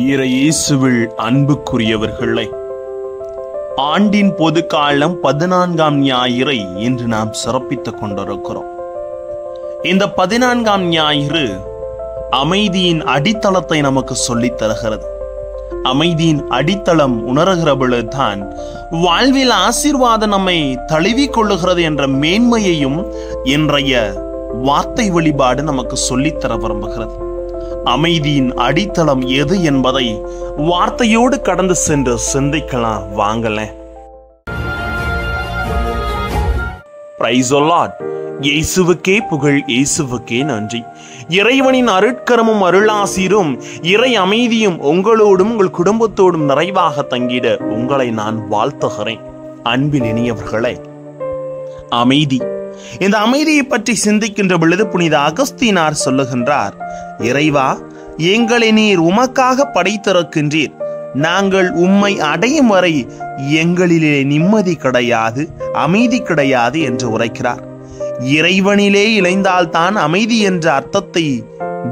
இயேசுவில் அன்புக்குரியவர்களே, ஆண்டின் பொது காலம் 14ஆம் ஞாயிறை இன்று நாம் சிறப்பித்துக் கொண்டிருக்கிறோம். இந்த 14ஆம் ஞாயிறு அமைதியின் அடித்தளத்தை நமக்கு சொல்லித் தருகிறது. அமைதியின் அடித்தளம் உணர்கிற பொழுதுதான் வாழ்வில் ஆசீர்வாதம் நம்மை தழுவிக் கொள்ளுகிறது என்ற மேன்மையையும் இன்றைய வார்த்தை வழிபாடு நமக்கு சொல்லித்தர விரும்புகிறது. அமைதியின் அடித்தளம் எது என்பதை வார்த்தையோடு கடந்து சென்று சிந்திக்கலாம். வாங்கல. Praise the Lord. இயேசுவுக்கே புகழ், இயேசுவுக்கே நன்றி. இறைவனின் அருட்கரமும் அருளாசீரும் இறை அமைதியும் உங்களோடும் உங்கள் குடும்பத்தோடும் நிறைவாக தங்கிட உங்களை நான் வாழ்த்துகிறேன். அன்பில் இனியவர்களே, அமைதி, இந்த அமைதியை பற்றி சிந்திக்கின்ற பொழுது புனித அகஸ்தீனார் சொல்லுகின்றார், இறைவா, எங்களை நீர் உமக்காக படைத்திருக்கின்றீர். நாங்கள் உம்மை அடையும் வரை எங்களிலே நிம்மதி கிடையாது, அமைதி கிடையாது என்று உரைக்கிறார். இறைவனிலே இணைந்தால்தான் அமைதி என்ற அர்த்தத்தை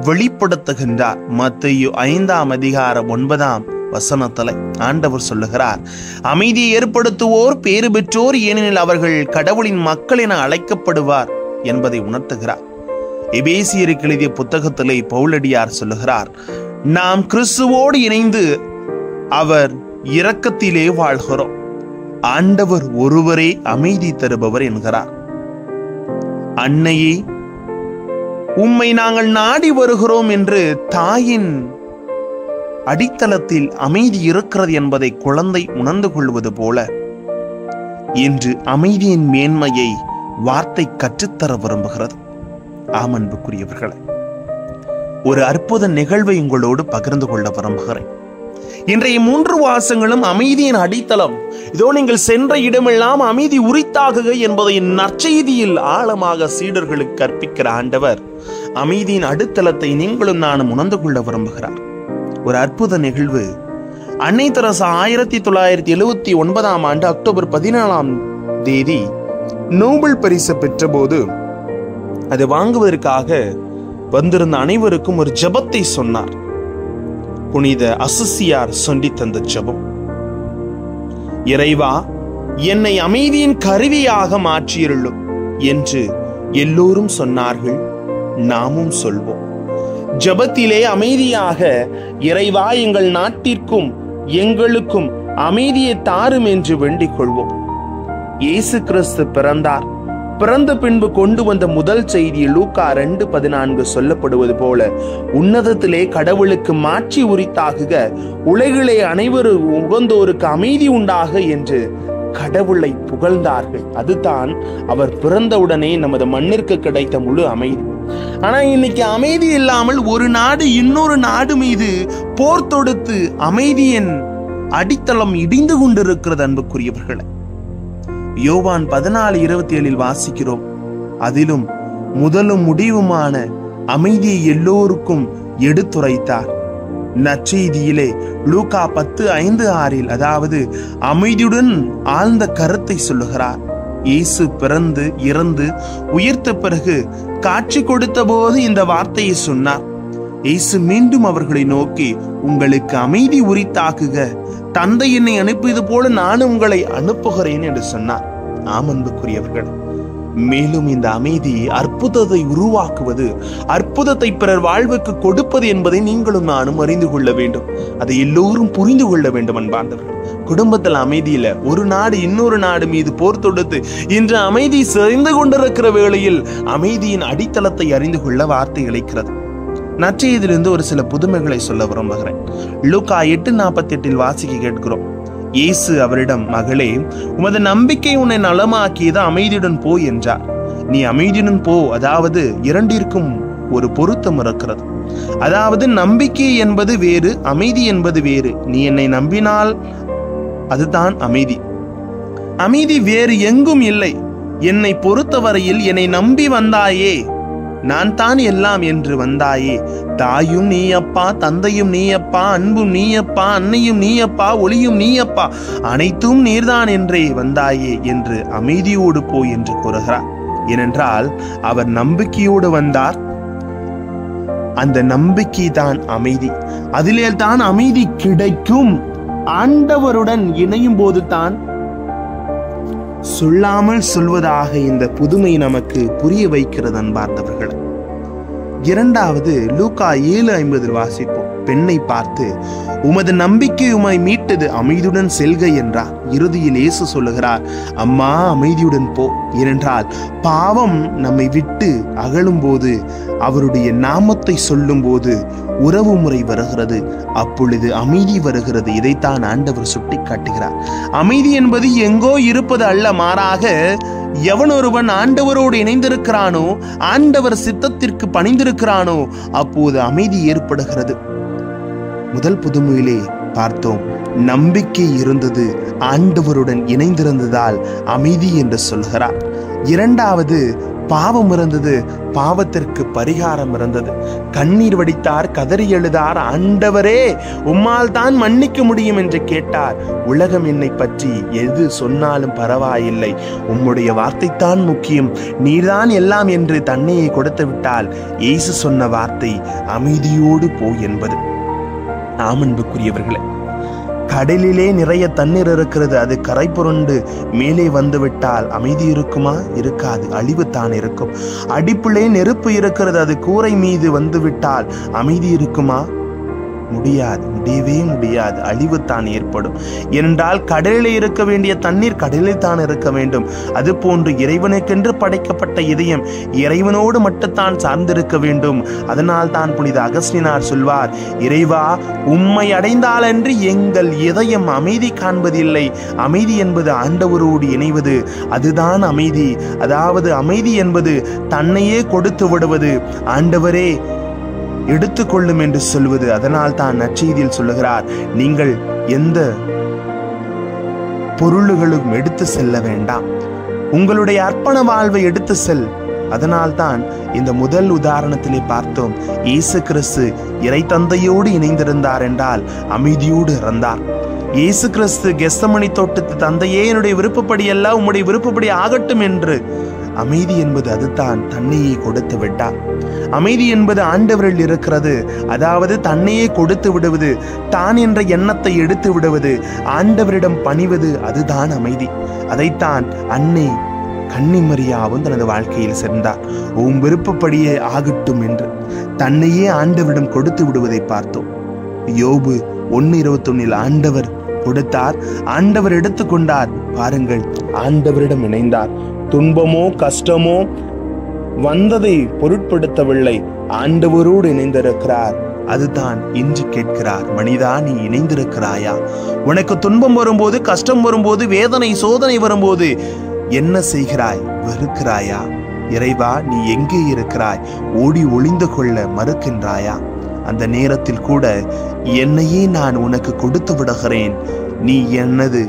வெளிப்படுத்துகின்றார். மத்தேயு 5ஆம் அதிகாரம் 9ஆம் வசனத்தில் ஆண்டவர் சொல்லுகிறார், அமைதியை ஏற்படுத்துவோர் பேறு பெற்றோர், ஏனெனில் அவர்கள் கடவுளின் மக்கள் என அழைக்கப்படுவார் என்பதை உணர்த்துகிறார். எபேசியருக்கு எழுதிய புத்தகத்திலே பவுலடியார் சொல்லுகிறார், நாம் கிறிஸ்துவோடு இணைந்து அவர் இரக்கத்திலே வாழ்கிறோம். ஆண்டவர் ஒருவரே அமைதி தருபவர் என்கிறார். அன்னையே, உம்மை நாங்கள் நாடி வருகிறோம் என்று தாயின் அடித்தளத்தில் அமைதி இருக்கிறது என்பதை குழந்தை உணர்ந்து கொள்வது போல இன்று அமைதியின் மேன்மையை வார்த்தை கற்றுத்தர விரும்புகிறது. ஆமன்புக்குரியவர்களே, ஒரு அற்புத நிகழ்வை உங்களோடு பகிர்ந்து கொள்ள விரும்புகிறேன். இன்றைய 3 வாசங்களும் அமைதியின் அடித்தளம். இதோ நீங்கள் சென்ற இடமெல்லாம் அமைதி உரித்தாகுக என்பதை நற்செய்தியில் ஆழமாக சீடர்களுக்கு கற்பிக்கிற ஆண்டவர் அமைதியின் அடித்தளத்தை நீங்களும் நானும் உணர்ந்து கொள்ள விரும்புகிறார். ஒரு அற்புத நிகழ்வு. அன்னை தெரசா 1979ஆம் ஆண்டு அக்டோபர் 14ஆம் தேதி நோபல் பரிசு பெற்ற போது அதை வாங்குவதற்காக வந்திருந்த அனைவருக்கும் ஒரு ஜெபத்தை சொன்னார். புனித அசிசியார் சொல்லி தந்த ஜெபம், இறைவா, என்னை அமைதியின் கருவியாக மாற்றியருளும் என்று எல்லோரும் சொன்னார்கள். நாமும் சொல்வோம். ஜெபத்திலே அமைதியாக, இறைவா, எங்கள் நாட்டிற்கும் எங்களுக்கும் அமைதியை தாரும் என்று வேண்டிக் கொள்வோம். இயேசு கிறிஸ்து பிறந்தார். பிறந்த பின்பு கொண்டு வந்த முதல் செய்தி லூக்கா 2:14 சொல்லப்படுவது போல, உன்னதத்திலே கடவுளுக்கு மாட்சி உரித்தாகுக, உலகிலே அனைவரும் உகந்தோருக்கு அமைதி உண்டாக என்று கடவுளை புகழ்ந்தார்கள். அதுதான் அவர் பிறந்தவுடனே நமது மண்ணிற்கு கிடைத்த முழு அமைதி. ஆனா இன்னைக்கு அமைதி இல்லாமல் ஒரு நாடு இன்னொரு நாடு மீது போர் தொடுத்து அமைதியின் அடித்தளம் இடிந்து கொண்டிருக்கிறது. அன்புக்குரியவர்களை, யோவான் 14:27 வாசிக்கிறோம். அதிலும் முதலும் முடிவுமான அமைதியை எல்லோருக்கும் எடுத்துரைத்தார். நற்செய்தியிலே லூக்கா 10:5-6 அதாவது அமைதியுடன் ஆழ்ந்த கருத்தை சொல்லுகிறார். இயேசு பிறந்து இறந்து உயிர்த்த பிறகு காட்சி கொடுத்த போது இந்த வார்த்தையை சொன்னார். இயேசு மீண்டும் அவர்களை நோக்கி, உங்களுக்கு அமைதி உரித்தாக்குக, தந்தை என்னை அனுப்பியது போல நானும் உங்களை அனுப்புகிறேன் என்று சொன்னார். ஆமன்புக்குரியவர்கள், மேலும் இந்த அமைதி அற்புதத்தை உருவாக்குவது, அற்புதத்தை பிறர் வாழ்வுக்கு கொடுப்பது என்பதை நீங்களும் நானும் அறிந்து கொள்ள வேண்டும். அதை எல்லோரும் புரிந்து கொள்ள வேண்டும். அன்பார்ந்தவர்கள், குடும்பத்தில் அமைதி இல்ல, ஒரு நாடு இன்னொரு நாடு மீது போர் தொடுத்து இன்று அமைதி சரிந்து கொண்டிருக்கிற வேளையில் அமைதியின் அடித்தளத்தை அறிந்து கொள்ள வார்த்தை இழைக்கிறது. நற்செய்தியிலிருந்து ஒரு சில புதுமைகளை சொல்ல விரும்புகிறேன். லூக்கா 8:48 வாசிக்க கேட்கிறோம். இயேசு அவரிடம், மகளே, உமது நம்பிக்கை உன்னை நலமாக்கியது, அமைதியுடன் போ என்றார். நீ அமைதியுடன் போ, அதாவது இரண்டிற்கும் ஒரு பொருத்தம் இருக்கிறது. அதாவது நம்பிக்கை என்பது வேறு, அமைதி என்பது வேறு. நீ என்னை நம்பினால் அதுதான் அமைதி. அமைதி வேறு எங்கும் இல்லை. என்னை பொறுத்தவரையில் என்னை நம்பி வந்தாயே, நான் தான் எல்லாம் என்று வந்தாயே, தாயும் நீயப்பா, தந்தையும் நீயப்பா, அன்பும் நீயப்பா, அன்னையும் நீயப்பா, ஒளியும் நீயப்பா, அனைத்தும் நீர்தான் என்றே வந்தாயே என்று அமைதியோடு போய் என்று கூறுகிறார். ஏனென்றால் அவர் நம்பிக்கையோடு வந்தார். அந்த நம்பிக்கை தான் அமைதி. அதிலே தான் அமைதி கிடைக்கும். ஆண்டவருடன் இணையும் போது தான் சொல்லாமல் சொல்வதாக இந்த புதுமை நமக்கு புரிய வைக்கிறது அன்பார்ந்தவர்களே. இரண்டாவது லூக்கா 7:50 வாசிப்போம். பெண்ணை பார்த்து, உமது நம்பிக்கை உமை மீட்டது, அமைதியுடன் செல்க என்றார். இறுதியில் இயேசு சொல்லுகிறார், அம்மா அமைதியுடன் போ. ஏனென்றால் பாவம் நம்மை விட்டு அகலும் போது, அவருடைய நாமத்தை சொல்லும் போது உறவு முறை வருகிறது, அப்பொழுது அமைதி வருகிறது. இதைத்தான் ஆண்டவர் சுட்டி காட்டுகிறார். அமைதி என்பது எங்கோ இருப்பது அல்ல, மாறாக எவனொருவன் ஆண்டவரோடு இணைந்திருக்கிறானோ, ஆண்டவர் சித்தத்திற்கு பணிந்திருக்கிறானோ, அப்போது அமைதி ஏற்படுகிறது. முதல் புதுமையிலே பார்த்தோம், நம்பிக்கை இருந்தது, ஆண்டவருடன் இணைந்திருந்ததால் அமைதி என்று சொல்கிறார். இரண்டாவது பாவம் இருந்தது, பாவத்திற்கு பரிகாரம் இருந்தது. கண்ணீர் வடித்தார், கதறி எழுதார், ஆண்டவரே உம்மால் தான் மன்னிக்க முடியும் என்று கேட்டார். உலகம் என்னை பற்றி எது சொன்னாலும் பரவாயில்லை, உம்முடைய வார்த்தைத்தான் முக்கியம், நீர்தான் எல்லாம் என்று தன்னையை கொடுத்து விட்டால் இயேசு சொன்ன வார்த்தை அமைதியோடு போ என்பது. ஆமன்புக்குரியவர்களே, கடலிலே நிறைய தண்ணீர் இருக்கிறது, அது கரை புரண்டு மேலே வந்துவிட்டால் அமைதி இருக்குமா? இருக்காது, அழிவு தான் இருக்கும். அடிப்புள்ளே நெருப்பு இருக்கிறது, அது கூரை மீது வந்துவிட்டால் அமைதி இருக்குமா? முடியாது, முடியவே முடியாது, அழிவு தான் ஏற்படும். ஏனென்றால் கடலிலே இருக்க வேண்டிய தண்ணீர் கடலில் தான் இருக்க வேண்டும். அது போன்று இறைவனுக்கென்று படைக்கப்பட்ட இதயம் இறைவனோடு மட்டும்தான் சார்ந்திருக்க வேண்டும். அதனால் தான் புனித அகஸ்டினார் சொல்வார், இறைவா உம்மை அடைந்தாலன்றி எங்கள் இதயம் அமைதி காண்பதில்லை. அமைதி என்பது ஆண்டவரோடு இணைவது, அதுதான் அமைதி. அதாவது அமைதி என்பது தன்னையே கொடுத்து விடுவது, ஆண்டவரே எடுத்துக்கொள்ளும் என்று சொல்வது. அதனால் தான் நற்செய்தியில் சொல்லுகிறார், நீங்கள் எந்த பொருள்களும் எடுத்து செல்ல வேண்டாம், உங்களுடைய அர்ப்பண வாழ்வை எடுத்து செல். அதனால் தான் இந்த முதல் உதாரணத்திலே பார்த்தோம், இயேசு கிறிஸ்து இறை தந்தையோடு இணைந்திருந்தார் என்றால் அமைதியோடு இருந்தார். இயேசு கிறிஸ்து கெத்செமனி தோட்டத்து, தந்தையே என்னுடைய விருப்பப்படி அல்ல உம்முடைய விருப்பப்படி ஆகட்டும் என்று. அமைதி என்பது அதுதான், தன்னையே கொடுத்து விட்டார். அமைதி என்பது ஆண்டவரில் இருக்கிறது. அதாவது தன்னையே கொடுத்து விடுவது, தான் என்ற எண்ணத்தை எடுத்து விடுவது, ஆண்டவரிடம் பணிவது, அதுதான் அமைதி. அதைத்தான் அன்னை கன்னிமரியாவும் தனது வாழ்க்கையில் சேர்ந்தார். உன் விருப்பப்படியே ஆகட்டும் என்று தன்னையே ஆண்டவரிடம் கொடுத்து விடுவதை பார்த்தோம். யோபு 1:21 ஆண்டவர் கொடுத்தார், ஆண்டவர் எடுத்துக்கொண்டார். பாருங்கள், ஆண்டவரிடம் இணைந்தார். துன்பமோ கஷ்டமோ வந்ததை பொருட்படுத்தவில்லை, ஆண்டவரோடு இணைந்திருக்கிறார். அதுதான் இன்று கேட்கிறார், மனிதா நீ இணைந்திருக்கிறாயா? உனக்கு துன்பம் வரும்போது, கஷ்டம் வரும்போது, வேதனை சோதனை வரும்போது என்ன செய்கிறாய்? வெறுக்கிறாயா? இறைவா நீ எங்கே இருக்கிறாய்? ஓடி ஒளிந்து கொள்ள மறுக்கின்றாயா? அந்த நேரத்தில் கூட என்னையே நான் உனக்கு கொடுத்து விடுகிறேன், நீ என்னது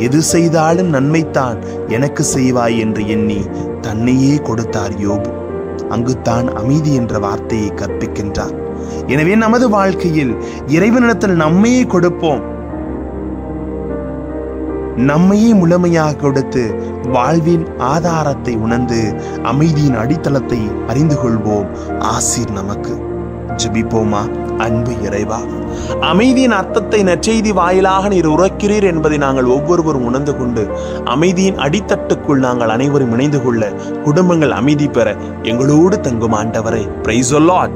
எது செய்தாலும் நன்மைத்தான் எனக்கு செய்வாய் என்று எண்ணி தன்னையே கொடுத்தார் யோபு. அங்குத்தான் அமைதி என்ற வார்த்தையை கற்பிக்கின்றார். எனவே நமது வாழ்க்கையில் இறைவனிடத்தில் நம்மையே கொடுப்போம், நம்மையே முழுமையாக கொடுத்து வாழ்வின் ஆதாரத்தை உணர்ந்து அமைதியின் அடித்தளத்தை அறிந்து கொள்வோம். ஆசீர் நமக்கு. ஜெபிப்போமா. அன்பு இறைவா, அமைதியின் அர்த்தத்தை நற்செய்தி வாயிலாக நீர் உரைக்கிறீர் என்பதை நாங்கள் ஒவ்வொருவரும் உணர்ந்து கொண்டு அமைதியின் அடித்தட்டுக்குள் நாங்கள் அனைவரும் இணைந்து கொள்ள, குடும்பங்கள் அமைதி பெற எங்களோடு தங்கும் ஆண்டவரே. Praise the Lord.